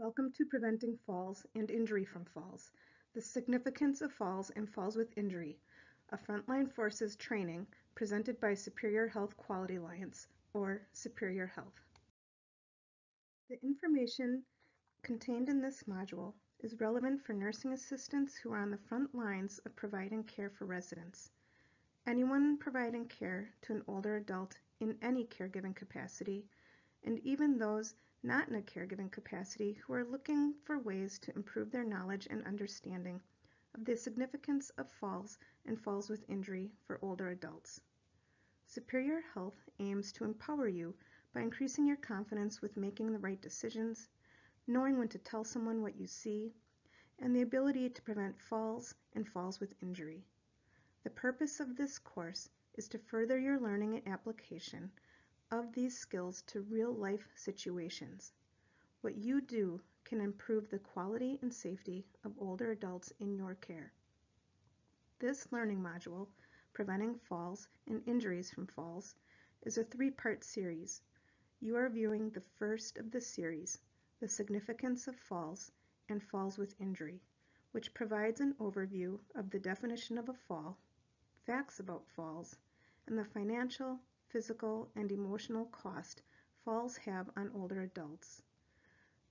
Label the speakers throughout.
Speaker 1: Welcome to Preventing Falls and Injury from Falls, the significance of falls and falls with injury, a Frontline Forces training presented by Superior Health Quality Alliance, or Superior Health. The information contained in this module is relevant for nursing assistants who are on the front lines of providing care for residents. Anyone providing care to an older adult in any caregiving capacity, and even those not in a caregiving capacity who are looking for ways to improve their knowledge and understanding of the significance of falls and falls with injury for older adults. Superior Health aims to empower you by increasing your confidence with making the right decisions, knowing when to tell someone what you see, and the ability to prevent falls and falls with injury. The purpose of this course is to further your learning and application of these skills to real-life situations. What you do can improve the quality and safety of older adults in your care. This learning module, Preventing Falls and Injuries from Falls, is a three-part series. You are viewing the first of the series, The Significance of Falls and Falls with Injury, which provides an overview of the definition of a fall, facts about falls, and the financial, physical, and emotional cost falls have on older adults.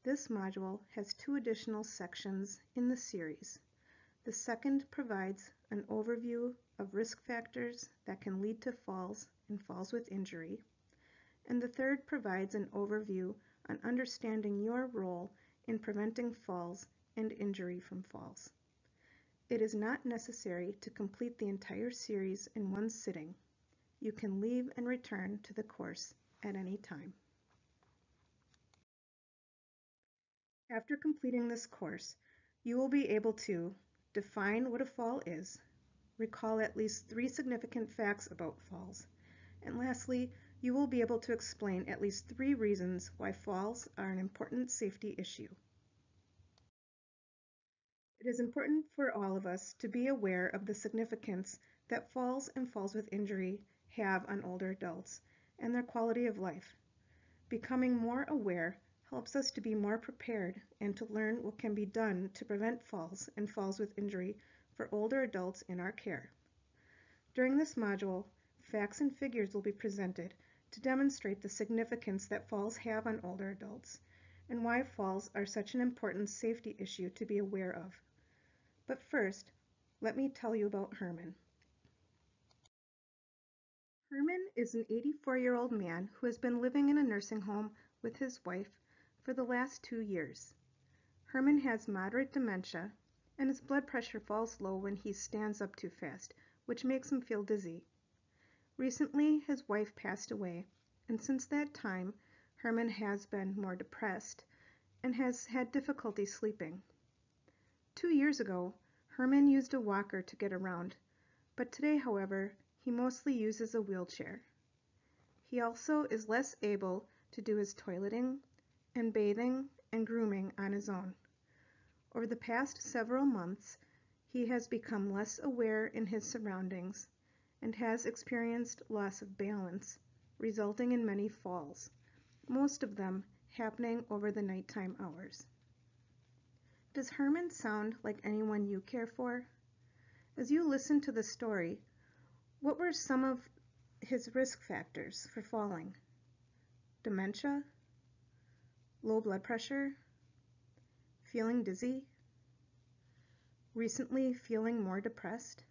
Speaker 1: This module has two additional sections in the series. The second provides an overview of risk factors that can lead to falls and falls with injury, and the third provides an overview on understanding your role in preventing falls and injury from falls. It is not necessary to complete the entire series in one sitting. You can leave and return to the course at any time. After completing this course, you will be able to define what a fall is, recall at least 3 significant facts about falls, and lastly, you will be able to explain at least 3 reasons why falls are an important safety issue. It is important for all of us to be aware of the significance that falls and falls with injury have on older adults and their quality of life. Becoming more aware helps us to be more prepared and to learn what can be done to prevent falls and falls with injury for older adults in our care. During this module, facts and figures will be presented to demonstrate the significance that falls have on older adults and why falls are such an important safety issue to be aware of. But first, let me tell you about Herman. Herman is an 84-year-old man who has been living in a nursing home with his wife for the last 2 years. Herman has moderate dementia, and his blood pressure falls low when he stands up too fast, which makes him feel dizzy. Recently, his wife passed away, and since that time, Herman has been more depressed and has had difficulty sleeping. 2 years ago, Herman used a walker to get around, but today, however, he mostly uses a wheelchair. He also is less able to do his toileting and bathing and grooming on his own. Over the past several months, he has become less aware in his surroundings and has experienced loss of balance, resulting in many falls, most of them happening over the nighttime hours. Does Herman sound like anyone you care for? As you listen to the story, what were some of his risk factors for falling? Dementia? Low blood pressure? Feeling dizzy? Recently feeling more depressed?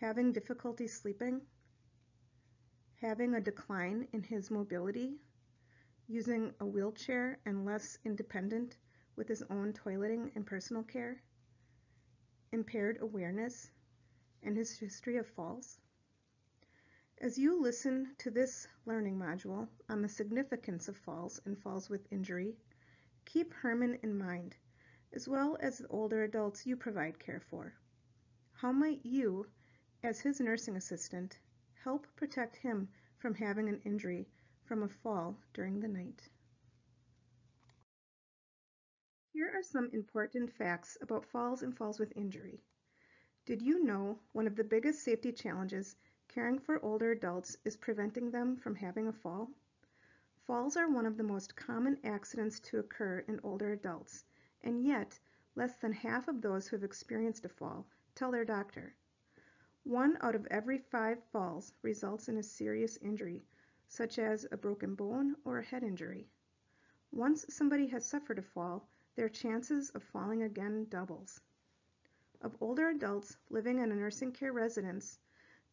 Speaker 1: Having difficulty sleeping? Having a decline in his mobility? Using a wheelchair and less independent with his own toileting and personal care? Impaired awareness? And his history of falls? As you listen to this learning module on the significance of falls and falls with injury, keep Herman in mind, as well as the older adults you provide care for. How might you, as his nursing assistant, help protect him from having an injury from a fall during the night? Here are some important facts about falls and falls with injury. Did you know one of the biggest safety challenges caring for older adults is preventing them from having a fall? Falls are one of the most common accidents to occur in older adults, and yet less than half of those who have experienced a fall tell their doctor. 1 out of every 5 falls results in a serious injury, such as a broken bone or a head injury. Once somebody has suffered a fall, their chances of falling again doubles. Of older adults living in a nursing care residence,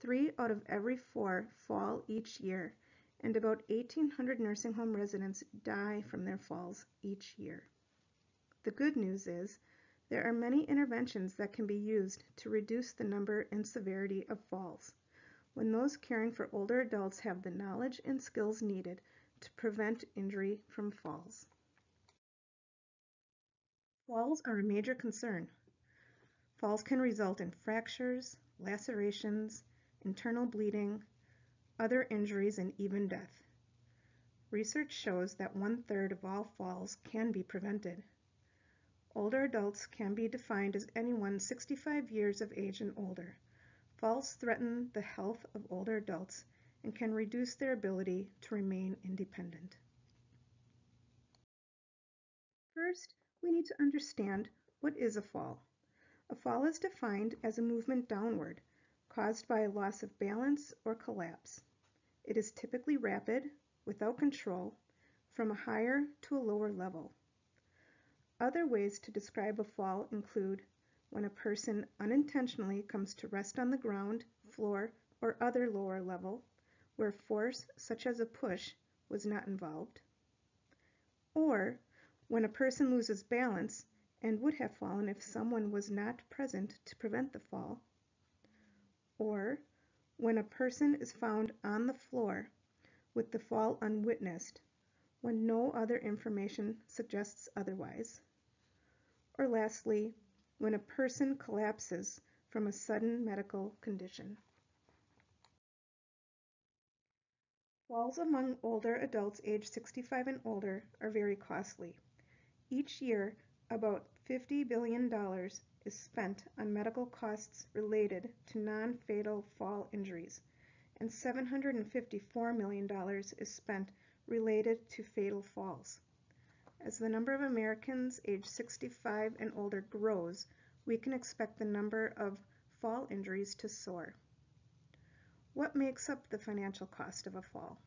Speaker 1: 3 out of every 4 fall each year, and about 1,800 nursing home residents die from their falls each year. The good news is, there are many interventions that can be used to reduce the number and severity of falls when those caring for older adults have the knowledge and skills needed to prevent injury from falls. Falls are a major concern. Falls can result in fractures, lacerations, internal bleeding, other injuries, and even death. Research shows that 1/3 of all falls can be prevented. Older adults can be defined as anyone 65 years of age and older. Falls threaten the health of older adults and can reduce their ability to remain independent. First, we need to understand what is a fall. A fall is defined as a movement downward caused by a loss of balance or collapse. It is typically rapid, without control, from a higher to a lower level. Other ways to describe a fall include when a person unintentionally comes to rest on the ground, floor, or other lower level, where force, such as a push, was not involved. Or when a person loses balance and would have fallen if someone was not present to prevent the fall. Or when a person is found on the floor with the fall unwitnessed, when no other information suggests otherwise. Or lastly, when a person collapses from a sudden medical condition. Falls among older adults aged 65 and older are very costly. Each year, about $50 billion is spent on medical costs related to non-fatal fall injuries, and $754 million is spent related to fatal falls. As the number of Americans aged 65 and older grows, we can expect the number of fall injuries to soar. What makes up the financial cost of a fall?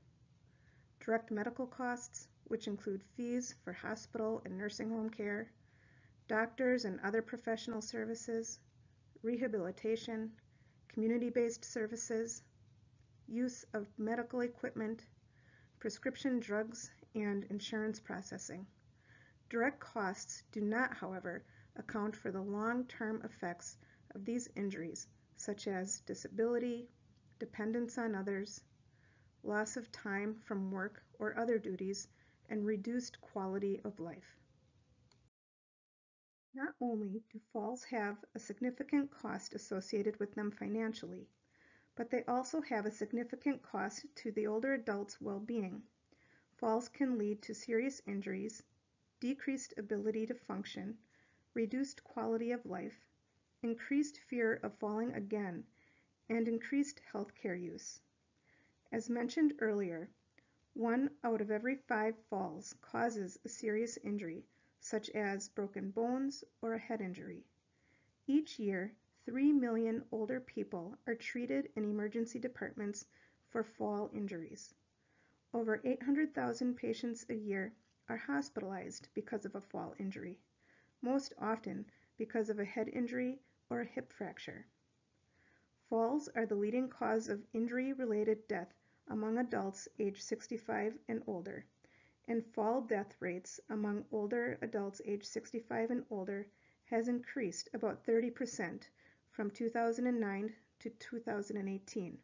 Speaker 1: Direct medical costs, which include fees for hospital and nursing home care, doctors and other professional services, rehabilitation, community-based services, use of medical equipment, prescription drugs, and insurance processing. Direct costs do not, however, account for the long-term effects of these injuries, such as disability, dependence on others, loss of time from work or other duties, and reduced quality of life. Not only do falls have a significant cost associated with them financially, but they also have a significant cost to the older adult's well-being. Falls can lead to serious injuries, decreased ability to function, reduced quality of life, increased fear of falling again, and increased healthcare use. As mentioned earlier, 1 out of every 5 falls causes a serious injury, such as broken bones or a head injury. Each year, 3 million older people are treated in emergency departments for fall injuries. Over 800,000 patients a year are hospitalized because of a fall injury, most often because of a head injury or a hip fracture. Falls are the leading cause of injury-related death among adults aged 65 and older, and fall death rates among older adults aged 65 and older has increased about 30% from 2009 to 2018.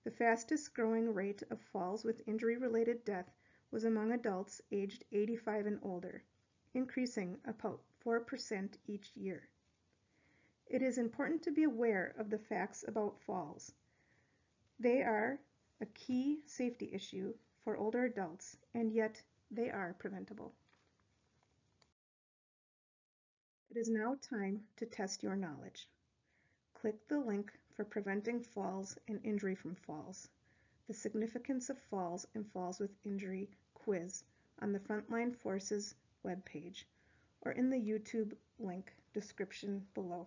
Speaker 1: The fastest growing rate of falls with injury-related death was among adults aged 85 and older, increasing about 4% each year. It is important to be aware of the facts about falls. They are a key safety issue for older adults, and yet they are preventable. It is now time to test your knowledge. Click the link for Preventing Falls and Injury from Falls. the Significance of Falls and Falls with Injury quiz on the Frontline Forces webpage or in the YouTube link description below.